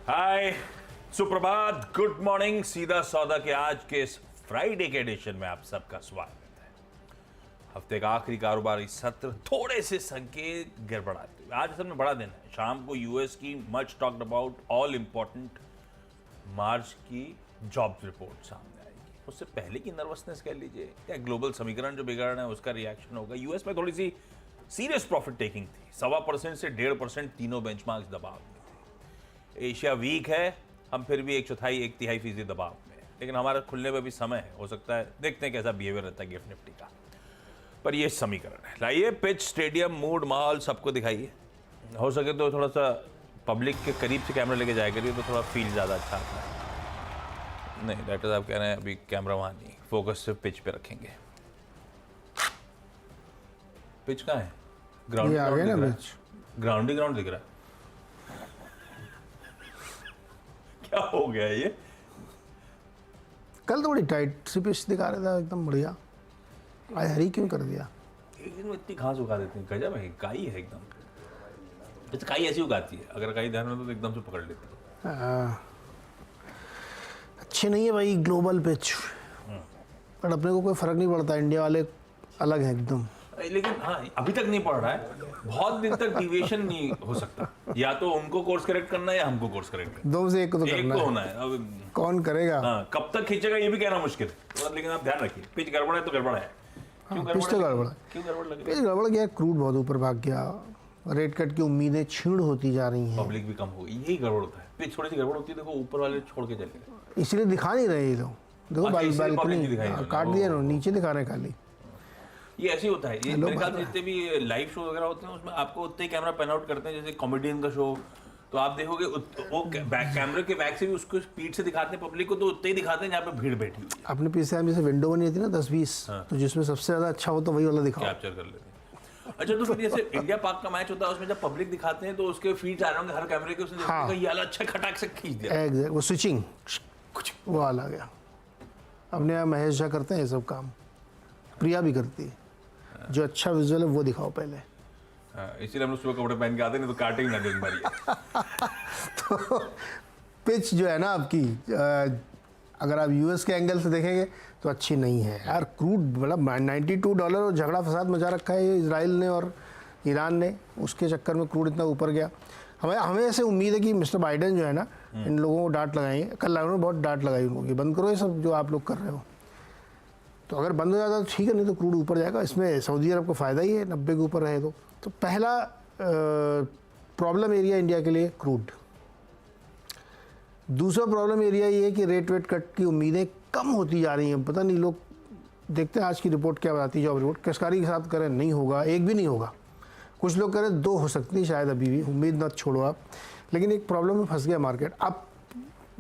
हाय, सुप्रभात, good morning. सीधा सौदा के आज के इस फ्राइडे के एडिशन में आप सबका स्वागत है। हफ्ते का आखिरी कारोबारी सत्र थोड़े से संकेत गड़बड़ाते हुए, आज असल में बड़ा दिन है। शाम को यूएस की much talked about all important March की जॉब रिपोर्ट सामने आएगी। उससे पहले की नर्वसनेस कह लीजिए या ग्लोबल समीकरण जो बिगड़ रहे हैं उसका रिएक्शन होगा। यूएस में थोड़ी सी सीरियस प्रॉफिट टेकिंग थी, 1.25% से 1.5% तीनों बेंचमार्क्स दबाव में थे। एशिया वीक है, हम फिर भी 1/4-1/3% दबाव में, लेकिन हमारा खुलने में भी समय है। हो सकता है, देखते हैं कैसा बिहेवियर रहता है गिफ्ट निफ्टी का। पर ये समीकरण है। लाइए पिच, स्टेडियम, मूड, माहौल सबको दिखाइए। हो सके तो थोड़ा सा पब्लिक के करीब से कैमरा लेके जाया करिए तो थोड़ा फील ज़्यादा अच्छा आता है। नहीं, डॉक्टर साहब कह रहे हैं अभी कैमरा वहाँ नहीं, फोकस सिर्फ पिच पे रखेंगे। पिच कहाँ है? ग्राउंड ग्राउंड ही ग्राउंड दिख रहा है। क्या हो गया ये? कल तो बड़ी टाइट सी पिच दिखा रहा था, एकदम बढ़िया। आज हरी क्यों कर दिया? एक दिन में इतनी घास उगा देते हैं, गजब है। काई है एकदम। तो काई ऐसी उगाती है, अगर काई ध्यान में तो एकदम से पकड़ लेती है। अच्छे नहीं है भाई ग्लोबल पिच, पर अपने को कोई फर्क नहीं पड़ता। इंडिया वाले अलग है एकदम। लेकिन हाँ, अभी तक नहीं पड़ रहा है। बहुत दिन तक डिविएशन नहीं हो सकता। या तो उनको कोर्स करेक्ट करना है या हमको कोर्स करेक्ट करना है। दो से एक को तो करना होना है। अब कौन करेगा? हाँ, कब तक खींचेगा ये भी कहना मुश्किल है। लेकिन आप ध्यान रखिए, पिच गड़बड़ है तो गड़बड़ है। पिच तो गड़बड़ है। क्यों गड़बड़ लगी? पिच गड़बड़ गया, क्रूड बहुत ऊपर भाग गया, रेट कट की उम्मीदें छीण होती जा रही हैं, पब्लिक भी कम हो गई। यही गड़बड़ होता है। पिच थोड़ी सी गड़बड़ होती है, देखो ऊपर वाले छोड़ के चले गए, इसलिए दिखा नहीं रहे ये लोग। देखो बालकनी काट दिया ना, नीचे दिखा रहे खाली। ये ऐसे ही होता है। ये मेरे ख्याल से जितने भी लाइव शो वगैरह होते हैं उसमें आपको उतने ही कैमरा पैन आउट करते हैं। जैसे कॉमेडियन का शो, तो आप देखोगे वो कैमरे के बैक से भी उसको स्पीड से दिखाते हैं पब्लिक को, तो उतने ही दिखाते हैं जहाँ पे भीड़ बैठी हुई है। अपने पीछे जैसे विंडो बनी होती है ना 10-20, तो जिसमें सबसे ज्यादा अच्छा हो तो वही वाला दिखाओ, कैप्चर कर लेते हैं। अच्छा, तो फिर जैसे इंडिया पाक का मैच होता है उसमें जब पब्लिक दिखाते हैं तो उसके फीड आ रहे होंगे हर कैमरे के, उसने हाँ, ये वाला अच्छा खटाक से खींच दिया। एग्जैक्ट, वो स्विचिंग कुछ वो वाला गया। अपने यहाँ महेश झा करते हैं ये सब काम, प्रिया भी करती है। जो अच्छा विजुअल है वो दिखाओ पहले। इसीलिए हम लोग सुबह कपड़े पहन के आते, नहीं तो काटेंगे ना दिन भर। तो पिच जो है ना आपकी, अगर आप यूएस के एंगल से देखेंगे तो अच्छी नहीं है यार। क्रूड मतलब $92 और झगड़ा फसाद मचा रखा है इजराइल ने और ईरान ने, उसके चक्कर में क्रूड इतना ऊपर गया। हमें ऐसे उम्मीद है कि मिस्टर बाइडेन जो है ना, इन लोगों को डांट लगाएंगे। कल उन्होंने बहुत डांट लगाई उनको कि बंद करो ये सब जो आप लोग कर रहे हो। तो अगर बंद हो जाता तो ठीक है, नहीं तो क्रूड ऊपर जाएगा। इसमें सऊदी अरब को फ़ायदा ही है, 90 के ऊपर रहे तो पहला प्रॉब्लम एरिया इंडिया के लिए क्रूड। दूसरा प्रॉब्लम एरिया ये है कि रेट वेट कट की उम्मीदें कम होती जा रही हैं। पता नहीं, लोग देखते हैं आज की रिपोर्ट क्या बताती है। जॉब रिपोर्ट कशकारी के साथ करें, नहीं होगा, एक भी नहीं होगा। कुछ लोग कह रहे 2 हो सकती शायद, अभी भी उम्मीद मत छोड़ो आप। लेकिन एक प्रॉब्लम में फंस गया मार्केट। अब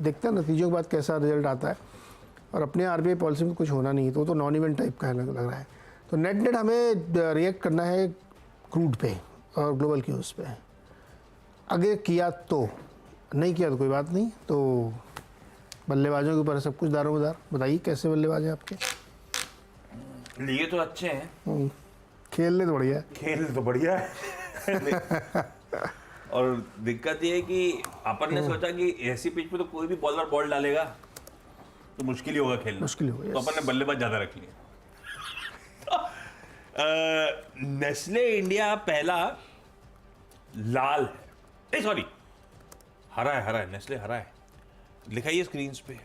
देखते हैं नतीजों के बाद कैसा रिजल्ट आता है। और अपने आरबीआई पॉलिसी में कुछ होना नहीं है तो नॉन इवेंट टाइप का लग रहा है। तो नेट हमें रिएक्ट करना है क्रूड पे और ग्लोबल क्यूज पे। अगर किया तो, नहीं किया तो कोई बात नहीं। तो बल्लेबाजों के ऊपर सब कुछ दारोमदार। बताइए कैसे बल्लेबाज हैं आपके? लिए तो अच्छे हैं, खेलने तो बढ़िया है। खेल तो बढ़िया है। और दिक्कत ये है कि अपन ने सोचा कि ऐसी पिच पे तो कोई भी बॉलर बॉल डालेगा तो मुश्किल ही होगा खेलना, मुश्किल होगा। तो अपन ने बल्लेबाज ज्यादा रख लिए। नेस्ले इंडिया पहला लाल है, सॉरी हरा है, नेस्ले हरा है, लिखा ही है स्क्रीन पे।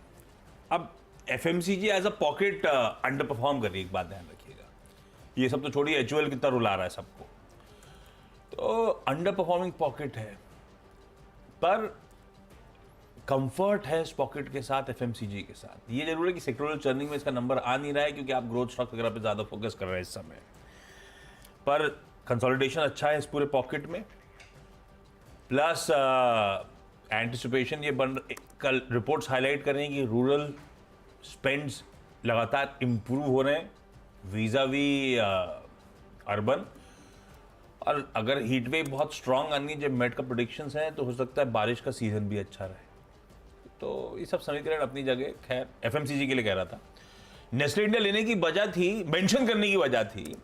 अब FMCG as a pocket underperform कर रही है, एक बात ध्यान रखिएगा। ये सब तो छोड़िए, एचयूएल कितना रुला रहा है सबको, तो अंडर परफॉर्मिंग पॉकेट है। पर कंफर्ट है इस पॉकेट के साथ, एफएमसीजी के साथ। ये जरूर है कि सेक्टोरल चर्निंग में इसका नंबर आ नहीं रहा है क्योंकि आप ग्रोथ स्टॉक वगैरह पे ज़्यादा फोकस कर रहे हैं इस समय। पर कंसोलिडेशन अच्छा है इस पूरे पॉकेट में, प्लस एंटिसिपेशन ये कल रिपोर्ट्स हाईलाइट कर रही हैं कि रूरल स्पेंड्स लगातार इम्प्रूव हो रहे हैं वीज़ावी अर्बन। और अगर हीट वेव बहुत स्ट्रांग आनी है, जब मेट का प्रेडिक्शंस हैं, तो हो सकता है बारिश का सीजन भी अच्छा रहे। तो ये सब समीकरण अपनी जगह, खैर एफएमसीजी के लिए कह रहा था। नेस्ले इंडिया लेने की वजह थी, मेंशन करने की वजह थी,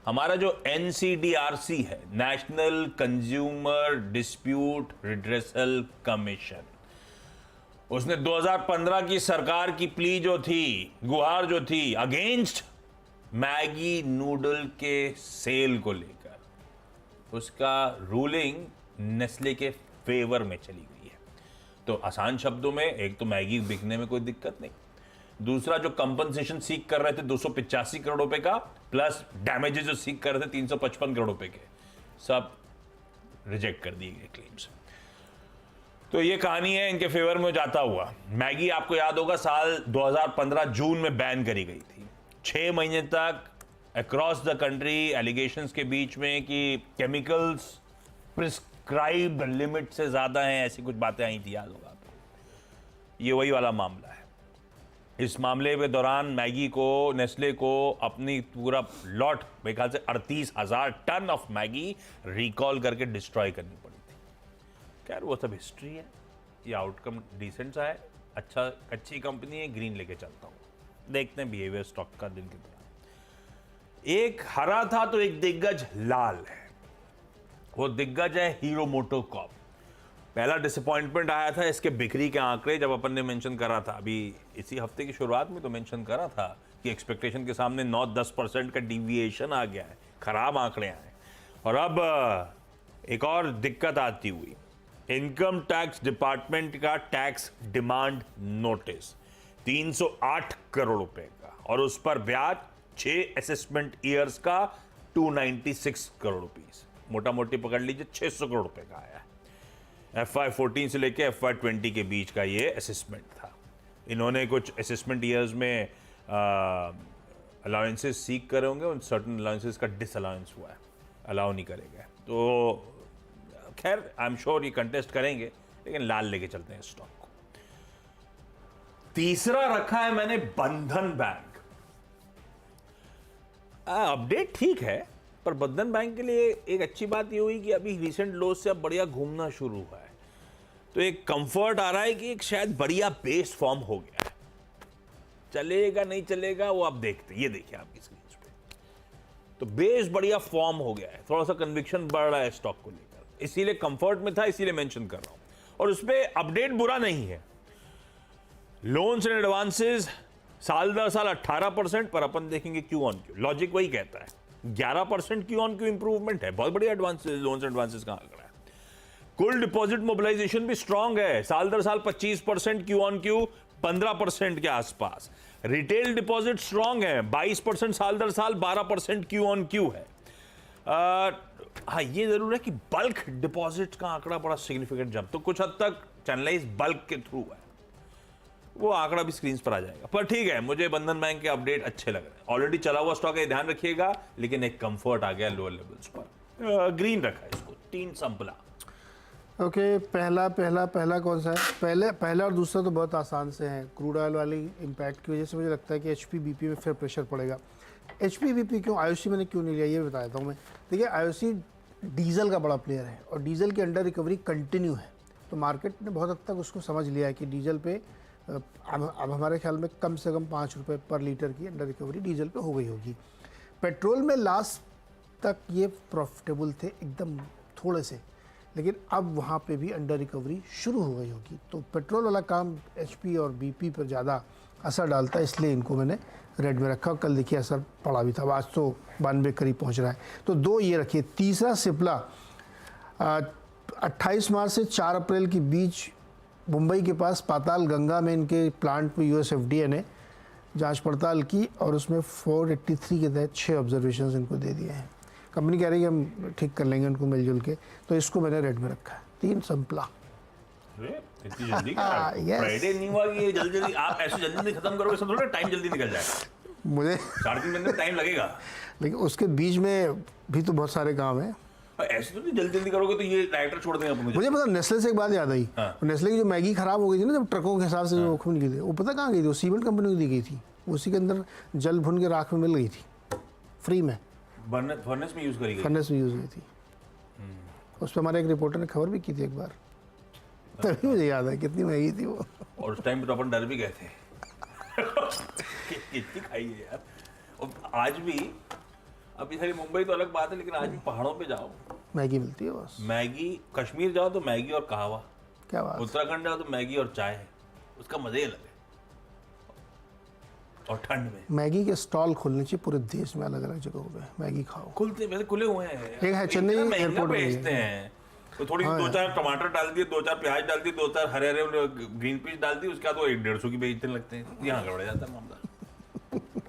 हमारा जो एनसीडीआरसी है, national consumer dispute redressal commission, उसने 2015 की सरकार की प्ली जो थी, गुहार जो थी अगेंस्ट मैगी नूडल के सेल को लेकर, उसका रूलिंग नेस्ले के फेवर में चली गई है। तो आसान शब्दों में, एक तो मैगी बिकने में कोई दिक्कत नहीं, दूसरा जो कंपनसेशन सीख कर रहे थे 285 करोड़ रुपए का, प्लस डैमेजेस जो सीख कर रहे थे 355 करोड़ रुपए के, सब रिजेक्ट कर दिए गए क्लेम्स। तो ये कहानी है इनके फेवर में जाता हुआ। मैगी आपको याद होगा साल 2015 जून में बैन करी गई थी। 6 महीने तक अक्रॉस द कंट्री एलिगेशंस के बीच में कि केमिकल्स प्रिस्क्राइब लिमिट से ज्यादा हैं, ऐसी कुछ बातें आई थी, याद होगा आपको। ये वही वाला मामला है। इस मामले के दौरान मैगी को, नेस्ले को अपनी पूरा लॉट, मेरे ख्याल से 38,000 टन ऑफ मैगी रिकॉल करके डिस्ट्रॉय करनी पड़ी थी। खैर वो सब हिस्ट्री है। ये आउटकम डिसेंट सा है, अच्छा, अच्छी कंपनी है, ग्रीन लेके चलता हूँ। देखते हैं बिहेवियर स्टॉक का दिन के दौरान। एक हरा था तो एक दिग्गज लाल है। वो दिग्गज है हीरो मोटोकॉर्प। पहला डिसअपॉइंटमेंट आया था इसके बिक्री के आंकड़े, जब अपन ने मेंशन करा था अभी इसी हफ्ते की शुरुआत में, तो मेंशन करा था कि एक्सपेक्टेशन के सामने 9-10% का डिविएशन आ गया है, खराब आंकड़े आए। और अब एक और दिक्कत आती हुई, इनकम टैक्स डिपार्टमेंट का टैक्स डिमांड नोटिस 308 करोड़ रुपए का, और उस पर ब्याज 6 असेसमेंट ईयर्स का 296 करोड़ रुपीस, मोटा मोटी पकड़ लीजिए 600 करोड़ रुपए का आया है। FY14 से लेके FY20 के बीच का ये असेसमेंट था। इन्होंने कुछ असेसमेंट ईयर्स में अलाउंसेस सीख करे होंगे, उन सर्टन अलाउंसेस का डिसअलाउंस हुआ है, अलाउ नहीं करेंगे। तो खैर आई एम श्योर ये कंटेस्ट करेंगे, लेकिन लाल लेके चलते हैं स्टॉक को। तीसरा रखा है मैंने बंधन बैंक। अपडेट ठीक है, पर बंधन बैंक के लिए एक अच्छी बात ये हुई कि अभी रिसेंट लोज से अब बढ़िया घूमना शुरू हुआ है। तो एक कंफर्ट आ रहा है कि एक शायद बढ़िया बेस फॉर्म हो गया है। चलेगा नहीं चलेगा वो आप देखते, ये देखिए आपकी स्क्रीन पे, तो बेस बढ़िया फॉर्म हो गया है, थोड़ा सा कन्विक्शन बढ़ रहा है स्टॉक को लेकर, इसीलिए कंफर्ट में था, इसीलिए मेंशन कर रहा हूं। और उसपे अपडेट बुरा नहीं है। लोन्स एंड एडवांसेस साल दर साल 18%, पर अपन देखेंगे क्यू ऑन क्यू, लॉजिक वही कहता है 11% क्यू ऑन क्यू इंप्रूवमेंट है, बहुत बढ़िया एडवांसेस, लोन्स एंड एडवांसेस का आंकड़ा है। कुल डिपॉजिट मोबिलाइजेशन भी स्ट्रांग है, साल दर साल 25%, क्यू ऑन क्यू 15% के आसपास। रिटेल डिपॉजिट स्ट्रांग है, 22% साल दर साल, 12% क्यू ऑन क्यू है। हाँ ये जरूर है कि बल्क डिपॉजिट का आंकड़ा बड़ा सिग्निफिकेंट जंप, तो कुछ हद तक चैनलाइज बल्क के थ्रू है, वो आंकड़ा भी स्क्रीन पर आ जाएगा। पर ठीक है, मुझे बंधन बैंक के अपडेट अच्छे लग रहे हैं। ऑलरेडी चला हुआ स्टॉक है, ध्यान रखिएगा, लेकिन एक कंफर्ट आ गया लोअर लेवल्स पर। ग्रीन रखा है इसको, 3 संपला। ओके, पहला कौन सा है? पहला और दूसरा तो बहुत आसान से हैं। क्रूड ऑयल वाली इम्पैक्ट की वजह से मुझे लगता है कि HPBP में फिर प्रेशर पड़ेगा। HPBP क्यों, IOC मैंने क्यों नहीं लिया ये बता देता हूँ मैं। देखिए IOC डीजल का बड़ा प्लेयर है और डीजल की अंडर रिकवरी कंटिन्यू है, तो मार्केट ने बहुत हद तक उसको समझ लिया है कि डीजल पे अब हमारे ख्याल में कम से कम 5 रुपये पर लीटर की अंडर रिकवरी डीजल पे हो गई होगी। पेट्रोल में लास्ट तक ये प्रॉफिटेबल थे एकदम थोड़े से, लेकिन अब वहाँ पे भी अंडर रिकवरी शुरू हो गई होगी, तो पेट्रोल वाला काम HP और BP पर ज़्यादा असर डालता है, इसलिए इनको मैंने रेड में रखा। कल देखिए असर पड़ा भी था, आज तो 92 करीब पहुँच रहा है, तो 2 ये रखिए। तीसरा सिप्ला 28 मार्च से 4 अप्रैल के बीच मुंबई के पास पाताल गंगा में इनके प्लांट में US FDA ने जांच पड़ताल की और उसमें 483 के तहत 6 ऑब्जर्वेशन इनको दे दिए हैं। कंपनी कह रही है हम ठीक कर लेंगे उनको मिलजुल के, तो इसको मैंने रेड में रखा है। 3 संपला। इतनी जल्दी फ्राइडे नहीं हुआ कि जल्दी आप ऐसे जल्दी खत्म करोगे, सब थोड़ा टाइम जल्दी निकल जाएगा। मुझे 3.5 महीने टाइम लगेगा, लेकिन उसके बीच में भी तो बहुत सारे काम हैं। ऐसे तो नहीं जल्दी करोगे तो ये डायरेक्टर छोड़ देंगे अपन। मुझे पता, नेस्ले से एक बात याद आई। नेस्ले की जो मैगी खराब हो गई थी ना, जब ट्रकों के हिसाब से जो खून गई थी, वो पता कहाँ गई थी? वो सीमेंट कंपनी को दी गई थी, उसी के अंदर जल भुन के राख में मिल गई थी फ्री में, फर्नेस में यूज करी गई, फर्नेस में यूज हुई थी। उस पर हमारे एक रिपोर्टर ने खबर भी की थी एक बार, तभी मुझे याद है कितनी महंगी थी वो। और उस टाइम पे तो अपन डर भी गए थे कितनी खाई है यार। और आज भी, अभी सारी मुंबई तो अलग बात है, लेकिन आज भी पहाड़ों पे जाओ मैगी मिलती है बस। मैगी, कश्मीर जाओ तो मैगी और कहवा, क्या बात। उत्तराखंड जाओ तो मैगी और चाय, उसका मजा ही अलग है। और ठंड में मैगी के स्टॉल खोलने चाहिए पूरे देश में, अलग अलग जगहों पे मैगी खाओ। खुलते वैसे खुले हुए हैं। एक है चेन्नई इतना महंगा एयरपोर्ट में बेचते हैं, तो थोड़ी हाँ दो चार टमाटर डाल दिए, दो चार प्याज डाल दिए, दो चार हरे हरे ग्रीन पीस डाल दिए, उसके बाद वो 150 की बेचने लगते हैं। यहाँ गड़बड़ जाता है मामला।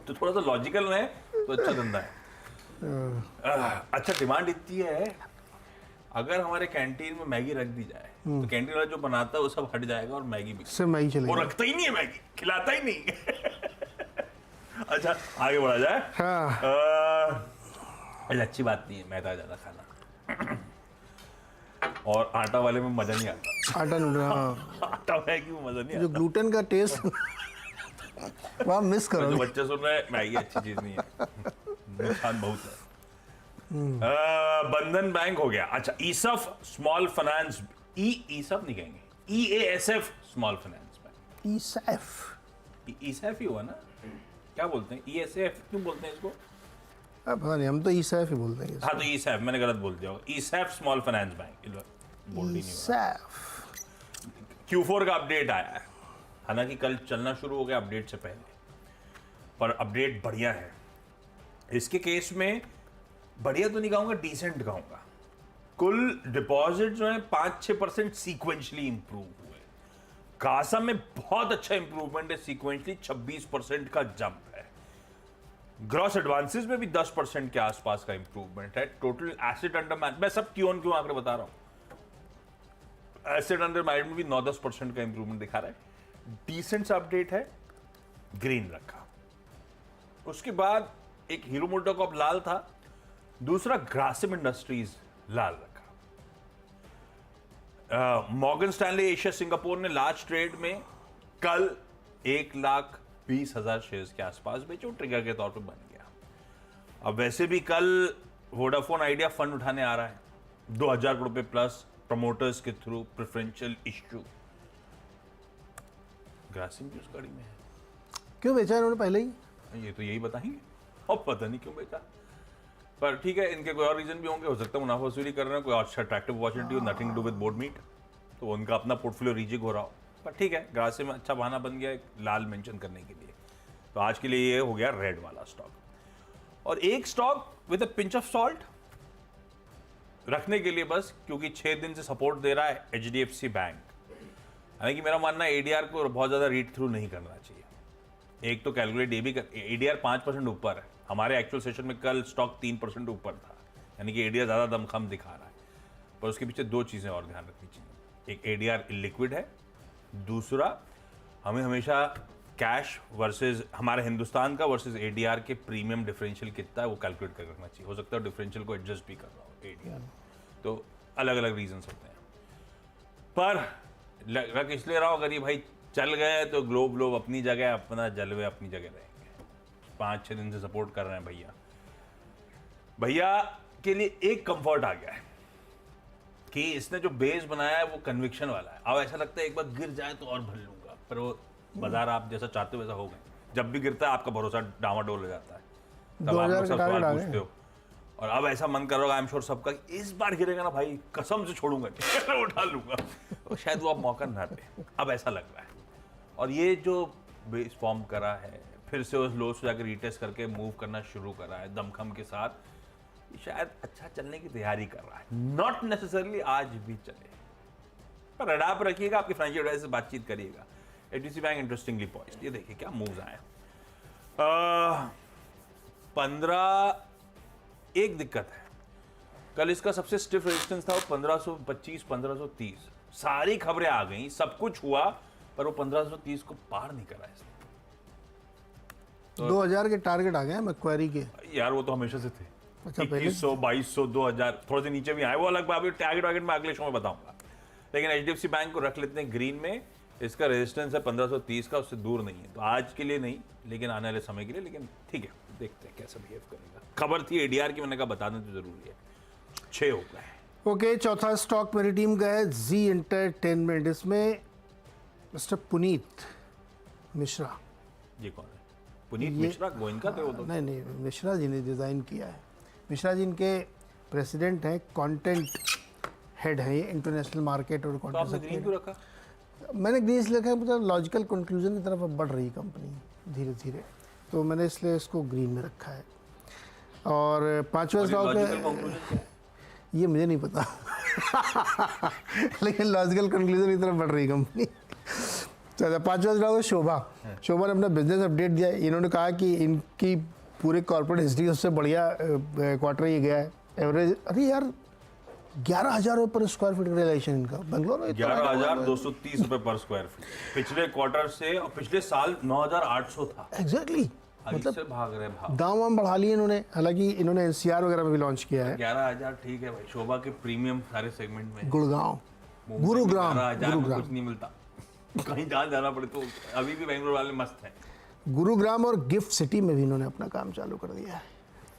तो थोड़ा सा लॉजिकल है तो अच्छा धंधा है। अच्छा, डिमांड इतनी है, अगर हमारे कैंटीन में मैगी रख दी जाए तो कैंटीन वाला जो बनाता है वो सब हट जाएगा और मैगी भी सिर्फ मैगी वो चलेगी। रखता ही नहीं है, मैगी खिलाता ही नहीं। अच्छा, आगे बढ़ा जाए। हाँ अरे अच्छी बात नहीं है मैदा ज्यादा खाना। और आटा वाले में मजा नहीं आता। आटा नूडल, हाँ आटा मैगी में मजा नहीं जो आता। ग्लूटेन का टेस्ट वहाँ मिस जो करो। बच्चे सुन रहे हैं, मैगी अच्छी चीज नहीं है, नुकसान बहुत है। बंधन बैंक हो गया। अच्छा, ईसफ स्मॉल फाइनेंस, ईसफ नहीं कहेंगे, EASF स्मॉल फाइनेंस बैंक। ईसैफ, ईसफ ही हुआ ना, क्या बोलते हैं, ESF क्यों बोलते हैं इसको? पता नहीं, हम तो ईसैफ ही बोलते हैं। हाँ तो ईसैफ, मैंने गलत बोल दिया होगा। ईसैफ स्मॉल फाइनेंस बैंक बोल ही नहीं हुआ। ईसैफ Q4 का अपडेट आया है, हालांकि कल चलना शुरू हो गया अपडेट से पहले, पर अपडेट बढ़िया है। इसके केस में बढ़िया तो नहीं कहूंगा, डिसेंट कहूंगा। कुल डिपॉजिट जो है 5-6% सीक्वेंशली इंप्रूव हुए। कासा में बहुत अच्छा इंप्रूवमेंट है, सीक्वेंशली 26% का जंप है। ग्रॉस एडवांसेस में भी 10% के आसपास का इंप्रूवमेंट है। टोटल एसेट अंडर मैनेजमेंट, मैं सब क्यों आंकड़े बता रहा हूं, एसेट अंडर मैनेजमेंट भी 9-10% का इंप्रूवमेंट दिखा रहा है। डिसेंट सा अपडेट है, ग्रीन रखा। उसके बाद एक हीरो मोटोकॉर्प लाल था, दूसरा ग्रासिम इंडस्ट्रीज लाल रखा। मॉर्गन स्टैनली एशिया सिंगापुर ने लार्ज ट्रेड में कल 1,20,000 शेयर्स के आसपास बेचे, ट्रिगर के तौर पे बन गया। अब वैसे भी कल वोडाफोन आइडिया फंड उठाने आ रहा है, 2,000 करोड़ रुपए प्लस प्रमोटर्स के थ्रू प्रेफरेंशियल इश्यू। ग्रासिम की उस कड़ी में है। क्यों बेचा इन्होंने पहले ही? ये तो यही बताएंगे, और पता नहीं क्यों बेचा, पर ठीक है, इनके कोई और रीजन भी होंगे। हो सकता है मुनाफा वसूली कर रहे हैं, कोई अच्छा अट्रैक्टिव अपॉर्चुनिटी हो, nothing to with board meet, तो उनका अपना पोर्टफोलियो रीजिक हो रहा हो। पर ठीक है, ग्रासी में अच्छा बहाना बन गया एक लाल मेंशन करने के लिए। तो आज के लिए ये हो गया रेड वाला स्टॉक। और एक stock with a pinch of salt रखने के लिए बस, क्योंकि 6 दिन से सपोर्ट दे रहा है HDFC बैंक। हालांकि मेरा मानना है ADR को बहुत ज़्यादा रीड थ्रू नहीं करना चाहिए। एक तो कैलकुलेट ये भी कर, ADR 5% ऊपर है, हमारे एक्चुअल सेशन में कल स्टॉक 3% ऊपर था, यानी कि ADR ज़्यादा दमखम दिखा रहा है। पर उसके पीछे 2 चीज़ें और ध्यान रखनी चाहिए। एक, ADR इलिक्विड है, दूसरा हमें हमेशा कैश वर्सेस हमारे हिंदुस्तान का वर्सेस ADR के प्रीमियम डिफरेंशियल कितना है वो कैलकुलेट कर रखना चाहिए। हो सकता है डिफरेंशियल को एडजस्ट भी कर रहा हो ADR, तो अलग अलग रीजंस होते हैं। पर रख इसलिए रहा हो, अगर ये भाई चल गए तो ग्लोब अपनी जगह, अपना जलवे अपनी जगह रहेंगे। 5-6 दिन से सपोर्ट कर रहे हैं भैया के लिए एक कंफर्ट आ गया है कि इसने जो बेस बनाया है वो कन्विक्शन वाला है। अब ऐसा लगता है एक बार गिर जाए तो और भर लूंगा, पर वो बाजार आप जैसा चाहते हो वैसा हो गए। जब भी गिरता है आपका भरोसा डामाडोल हो जाता है, तब आप लोग सब सवाल पूछते हो। और अब ऐसा मन कर रहा होगा, आई एम श्योर सबका, इस बार गिरेगा ना भाई कसम से छोड़ूंगा नहीं, उठा लूंगा, तो शायद वो अब मौका ना दे। अब ऐसा लग रहा है। और ये जो बेस फॉर्म करा है, फिर से उस लो से जाकर रीटेस्ट करके मूव करना शुरू करा है दमखम के साथ, शायद अच्छा चलने की तैयारी कर रहा है। नॉट नेसेसरली आज भी चले, पर रडार पर रखिएगा, आपकी फाइनेंशियल एडवाइजर से बातचीत करिएगा। HDFC बैंक इंटरेस्टिंगली पॉइंट, ये देखिए क्या मूव्स आए। 15 एक दिक्कत है, कल इसका सबसे स्टिफ रेजिस्टेंस था वो 1525 1530। सारी खबरें आ गई, सब कुछ हुआ, पर वो 1530 को पार नहीं करा इसने। 2000 के टारगेट आ गए हैं मैक्वारी के। यार वो तो हमेशा से थे, अच्छा, 2100 2200 2000 थोड़े से नीचे भी आए, वो अलग बात है। टारगेट मैं अगले शो में बताऊंगा। लेकिन HDFC बैंक को रख लेते हैं ग्रीन में, इसका रेजिस्टेंस है 1530 का, उससे दूर नहीं है। तो आज के लिए नहीं, लेकिन आने वाले समय के लिए। लेकिन ठीक है, देखते हैं कैसा बिहेव करेगा। खबर थी ADR की, मैंने कहा बताना तो जरूरी है। 6 हो गए। ओके, चौथा स्टॉक मेरी टीम का है जी एंटरटेनमेंट। इसमें मिस्टर पुनीत मिश्रा। ये कौन है? पुनीत मिश्रा गोयनका थे वो तो। नहीं, मिश्रा जी ने डिज़ाइन किया है। मिश्रा जी इनके प्रेसिडेंट हैं, कंटेंट हेड है, ये इंटरनेशनल मार्केट और तो आपने ग्रीन क्यों रखा? मैंने ग्रीन लिखा है, मतलब लॉजिकल कंक्लूजन की तरफ अब बढ़ रही कंपनी धीरे धीरे, तो मैंने इसलिए इसको ग्रीन में रखा है। और पांचवा स्टॉक है, ये मुझे नहीं पता लेकिन लॉजिकल कंक्लूजन की तरफ बढ़ रही कंपनी। चलो पांचवा स्टॉक है शोभा। शोभा ने अपना बिजनेस अपडेट दिया। इन्होंने कहा कि इनकी पूरे कॉर्पोरेट हिस्ट्री सबसे बढ़िया क्वार्टर ये गया है। एवरेज, अरे यार 11,000 रुपये पर स्क्वायर फीट रियलाइजेशन इनका बेंगलोर में, 11,230 रुपए पर स्क्वायर फीट पिछले क्वार्टर से, और पिछले साल 9,800 था। एग्जैक्टली, मतलब से भाग रहे भाव। दाम वाम बढ़ा लिए इन्होंने, हालांकि इन्होंने एनसीआर वगैरह में भी लॉन्च किया है। 11,000 ठीक है भाई, शोभा के प्रीमियम सारे सेगमेंट में। गुड़गांव, गुरुग्राम, 11,000 में कुछ नहीं मिलता, कहीं जहाँ जाना पड़े तो। अभी भी बेंगलोर वाले मस्त हैं। गुरुग्राम और गिफ्ट सिटी में भी इन्होंने अपना काम चालू कर दिया है,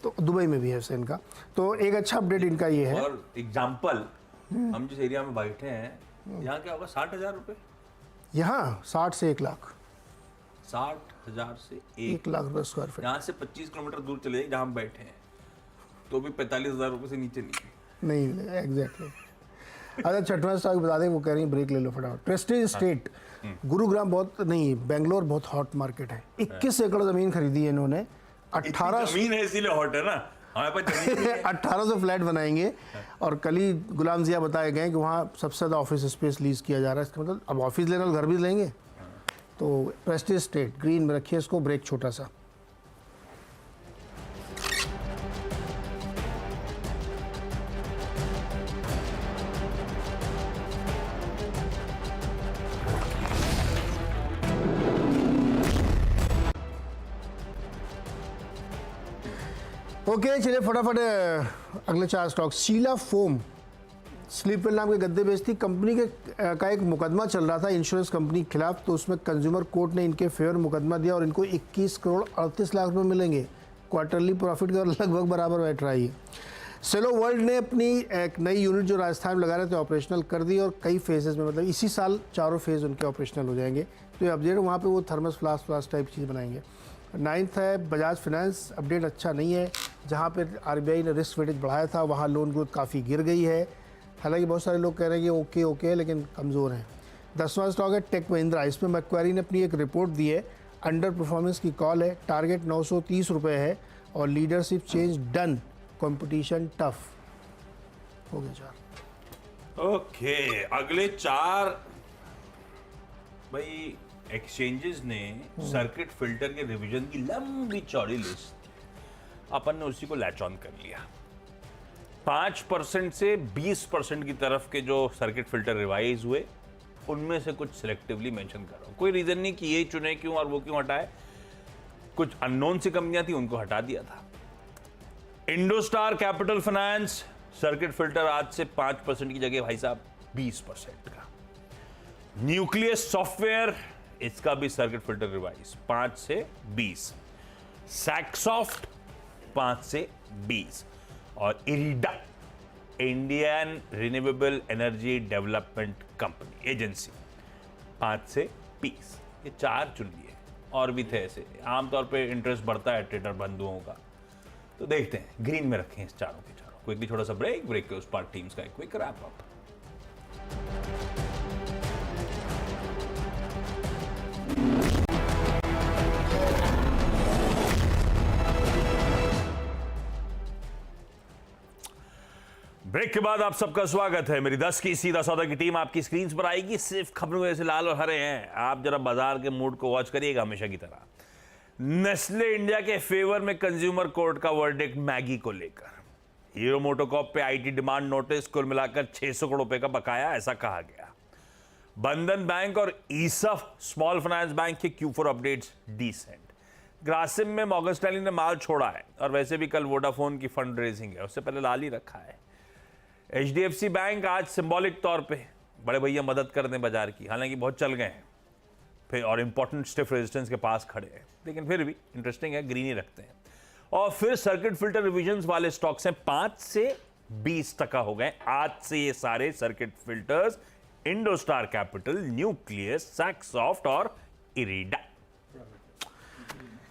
तो दुबई में भी है वैसे इनका। तो एक अच्छा अपडेट इनका ये है। और एग्जाम्पल, हम जिस एरिया में बैठे हैं यहाँ क्या होगा, 60,000 रुपए, यहाँ 60 से 1 लाख, 60,000 से 1 लाख रुपये स्क्वायर फीट। यहाँ से 25 किलोमीटर दूर चले जाए जहाँ हम बैठे हैं तो भी 45,000 रुपए से नीचे नहीं मिलेगा। एग्जैक्टली। अच्छा छठवां स्टॉक बता दें, वो कह रही है ब्रेक ले लो फटाफट। प्रेस्टीज स्टेट, गुरुग्राम बहुत नहीं, बेंगलोर बहुत हॉट मार्केट है। 21 एकड़ जमीन खरीदी है इन्होंने। 18 जमीन है इसीलिए हॉट है ना, हमारे पास जमीन नहीं है। 1800 फ्लैट बनाएंगे। और कल ही गुलाम जिया बताए गए कि वहाँ सबसे ज़्यादा ऑफिस स्पेस लीज किया जा रहा है। इसका मतलब अब ऑफिस लेना घर भी लेंगे। तो प्रेस्टीज स्टेट ग्रीन में रखिए इसको, ब्रेक छोटा सा। ओके चलिए फटाफट अगले 4 स्टॉक। शीला फोम, स्लीपवेल नाम के गद्दे बेचती कंपनी के का एक मुकदमा चल रहा था इंश्योरेंस कंपनी के खिलाफ। तो उसमें कंज्यूमर कोर्ट ने इनके फेवर मुकदमा दिया और इनको 21 करोड़ 38 लाख रुपए मिलेंगे। क्वार्टरली प्रॉफिट के लगभग बराबर बैठ रहा है। सेलो वर्ल्ड ने अपनी एक नई यूनिट जो राजस्थान में लगा रहे थे ऑपरेशनल कर दी, और कई फेजेस में, मतलब इसी साल 4 फेज उनके ऑपरेशनल हो जाएंगे। तो ये अपडेट वहाँ पे वो थर्मस फ्लास्क टाइप चीज़ बनाएंगे। 9th है बजाज फाइनेंस। अपडेट अच्छा नहीं है, जहाँ पे आरबीआई ने रिस्क वेटेज बढ़ाया था वहाँ लोन ग्रोथ काफ़ी गिर गई है। हालांकि बहुत सारे लोग कह रहे हैं कि ओके लेकिन कमज़ोर हैं। 10वां स्टॉक है टेक महिंद्रा। इसमें मैक्वारी ने अपनी एक रिपोर्ट दी है, अंडर परफॉर्मेंस की कॉल है। टारगेट 930 रुपये है और leadership change done, competition tough. हो गया 4। ओके अगले 4 भाई, एक्सचेंजेस ने सर्किट फिल्टर के रिवीजन की लंबी चौड़ी लिस्ट, अपन ने उसी को लैच ऑन कर लिया। 5% से 20% की तरफ के जो सर्किट फिल्टर रिवाइज हुए, उनमें से कुछ सिलेक्टिवली मेंशन कर रहा हूं। कोई रीजन नहीं कि ये चुने क्यों और वो क्यों हटाए। कुछ अननोन सी कंपनियां थी, उनको हटा दिया था। Indostar capital finance, circuit filter आज से 5% की जगह भाई साहब 20% का। न्यूक्लियस सॉफ्टवेयर, इसका भी सर्किट फिल्टर रिवाइज 5 से 20। सैक्सॉफ्ट 5 से 20। और IREDA, Indian renewable energy development company agency, 5 से 20। ये 4 चुन लिए, और भी थे ऐसे। आमतौर पे इंटरेस्ट बढ़ता है ट्रेडर बंधुओं का, तो देखते हैं। ग्रीन में रखें इस चारों के चारों। क्विकली छोटा सा ब्रेक के उस पार्ट टीम्स का एक क्विक रैप अप। ब्रेक के बाद आप सबका स्वागत है। मेरी 10 की सीधा सौदा की टीम आपकी स्क्रीन पर आएगी। सिर्फ खबरों में ऐसे लाल और हरे हैं, आप जरा बाजार के मूड को वॉच करिएगा हमेशा की तरह। नेस्ले इंडिया के फेवर में कंज्यूमर कोर्ट का वर्डिक्ट मैगी को लेकर। हीरो मोटोकॉर्प पे आईटी डिमांड नोटिस, कुल मिलाकर 600 करोड़ रुपए का बकाया, ऐसा कहा गया। बंधन बैंक और ईसफ स्मॉल फाइनेंस बैंक के Q4 अपडेट्स डिसेंट। ग्रासिम में मॉर्गन स्टैनली ने माल छोड़ा है, और वैसे भी कल वोडाफोन की फंड रेजिंग है, उससे पहले लाल ही रखा है। HDFC बैंक आज सिंबॉलिक तौर पे बड़े भैया मदद कर दें बाजार की, हालांकि बहुत चल गए हैं फिर और इंपॉर्टेंट स्टिफ रेजिस्टेंस के पास खड़े हैं, लेकिन फिर भी इंटरेस्टिंग है, ग्रीन ही रखते हैं। और फिर सर्किट फिल्टर रिविजन्स वाले स्टॉक्स हैं 5 से 20% हो गए आज से ये सारे circuit filters. Indostar capital, nucleus, सैक्सॉफ्ट और इरिडा।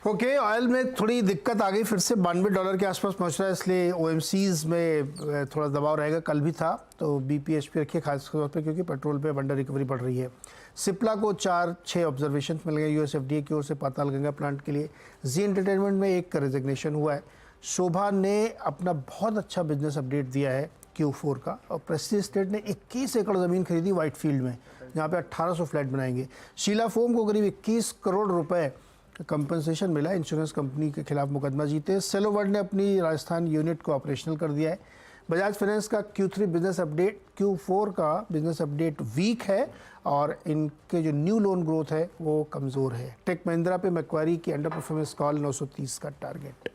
ओके, ऑयल में थोड़ी दिक्कत आ गई, फिर से $92 के आसपास पहुंच रहा है, इसलिए ओएमसीज में थोड़ा दबाव रहेगा। कल भी था, तो बीपीएचपी रखिए खास तौर पे, क्योंकि पेट्रोल पे अंडर रिकवरी बढ़ रही है। सिप्ला को 4-6 ऑब्जर्वेशन मिल गए यूएस एफडीए की ओर से पाताल गंगा प्लांट के लिए। जी एंटरटेनमेंट में एक का रेजिग्नेशन हुआ है। शोभा ने अपना बहुत अच्छा बिजनेस अपडेट दिया है Q4 का, और प्रेस्टीज एस्टेट ने 21 एकड़ ज़मीन खरीदी व्हाइटफील्ड में, जहाँ पे 1800 फ्लैट बनाएंगे। शीला फोम को करीब 21 करोड़ रुपए कंपनसेशन मिला, इंश्योरेंस कंपनी के खिलाफ मुकदमा जीते। सेलोवर्ड ने अपनी राजस्थान यूनिट को ऑपरेशनल कर दिया है। बजाज फाइनेंस का Q3 बिजनेस अपडेट, Q4 का बिजनेस अपडेट वीक है, और इनके जो न्यू लोन ग्रोथ है वो कमज़ोर है। टेक महिंद्रा पे मैक्वारी की अंडर परफॉर्मेंस कॉल, 930 का टारगेट।